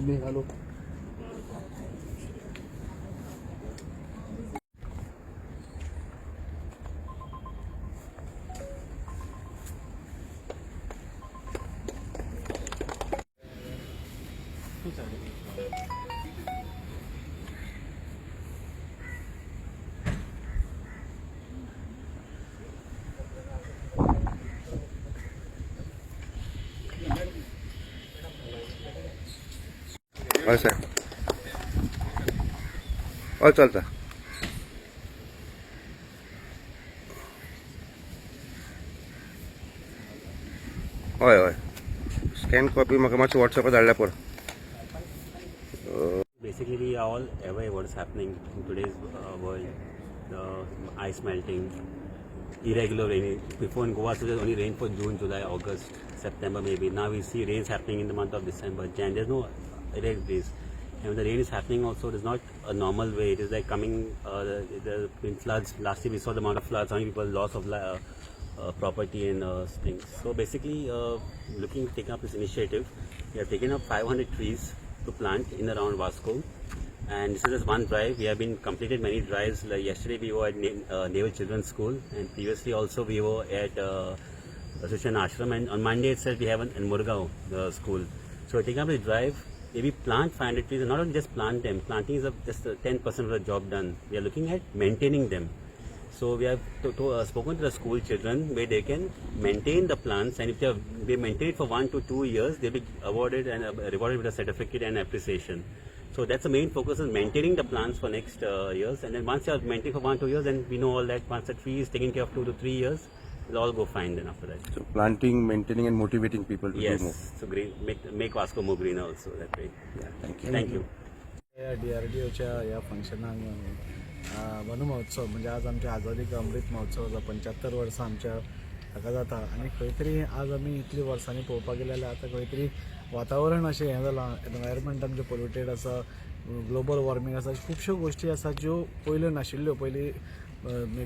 निघालो. हय साहेब, हय चलता. हय हय स्कॅन कॉपी म्हाका मातशें व्हॉट्सॅपार धाडल्यार पुरो. Basically, we are all aware what's happening in today's world. The ice melting, irregular rain. Before in Goa, so there's only rain for June, July, August, September maybe. Now we see rains happening in the month of December, Jan. There's no irregular days. And when the rain is happening also, it is not a normal way. It is like coming, there have been floods. Last year we saw the amount of floods, how many people loss of property and things. So basically, looking to take up this initiative, we have taken up 500 trees to plant in around Vasco. And this is just one drive. We have been completed many drives. Like yesterday we were at Naval Children's School, and previously also we were at Association Ashram, and on Monday itself we have in Murgaon school. So we take up the drive. We plant 500 trees, and not only just plant them. Planting is just 10% of the job done. We are looking at maintaining them. So we have spoken to the school children where they can maintain the plants, and if they maintain it for 1 to 2 years, they'll be awarded and rewarded with a certificate and appreciation. So that's the main focus, is maintaining the plants for next years. And then once you are maintaining for 1 to 2 years, then we know all that once the tree is taken care of 2 to 3 years, it'll all go fine then after that. So planting, maintaining and motivating people to do more. Yes, so green, make Vasco more greener also that way. Yeah, thank you. Thank you. DRDOच्या या फंक्शनाक one महोत्सव म्हणजे आज आमच्या आझादी का अमृत महोत्सवाचा 75 वर्सां आमच्या हाका जाता. आनी खंय तरी आज आमी इतली वर्सांनी पळोवपाक गेले जाल्यार आतां खंय तरी वातावरण अशें हें जालां, एनवायरमेंट आमचें पोल्युटेड आसा, ग्लोबल वॉर्मिंग आसा, खुबश्यो गोश्टी आसा ज्यो पयल्यो नाशिल्ल्यो. पयलीं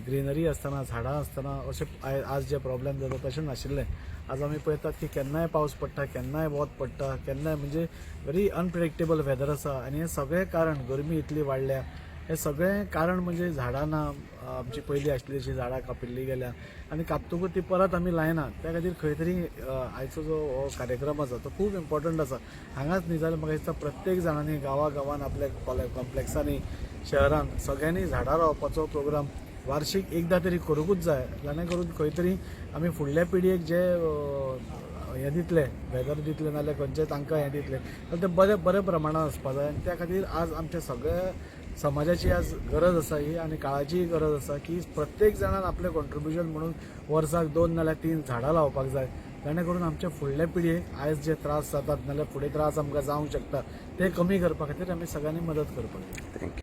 ग्रीनरी आसतना, झाडां आसतना अशें आज जे प्रॉब्लेम जाता तशें नाशिल्लें. आज आमी पळयतात की केन्नाय पावस पडटा, केन्नाय वत पडटा, केन्नाय म्हणजे व्हेरी अनप्रिडिक्टेबल वेदर आसा. आनी हें सगळें कारण, गरमी इतली वाडल्या, हे सगळें कारण म्हणजे झाडां ना. आमची पयलीं आशिल्ली अशी झाडां कापिल्ली गेल्या, आनी कापतकूच ती परत आमी लायना. त्या खातीर खंय तरी आयचो जो हो कार्यक्रम आसा तो खूब इम्पॉर्टंट आसा. हांगाच न्ही जाल्यार म्हाका दिसता प्रत्येक जाणांनी गांवागांवान, आपल्या कॉम्प्लेक्सांनी, शहरान सगळ्यांनी झाडां लावपाचो प्रोग्राम वार्षिक एकदा तरी करूंकूच जाय. जेणे करून खंय तरी आमी फुडल्या पिळगेक जे हें दितले, वेदर दितले नाल्यार खंयचे तांकां हें दितले, जाल्यार ते बरे प्रमाणात आसपा जाय. आनी त्या खातीर आज आमच्या सगळ्या समाजाची आज गरज आसा ही, आनी काळाची गरज आसा की प्रत्येक जाणान आपलें कॉन्ट्रिब्युशन म्हणून वर्साक 2 नाल्यार 3 झाडां लावपाक जाय. जेणे करून आमच्या फुडल्या पिळगेक आयज जे त्रास जातात नाल्यार फुडें त्रास आमकां जावंक शकता ते कमी करपा खातीर आमी सगळ्यांनी मदत करपाक जाय. थँक्यू.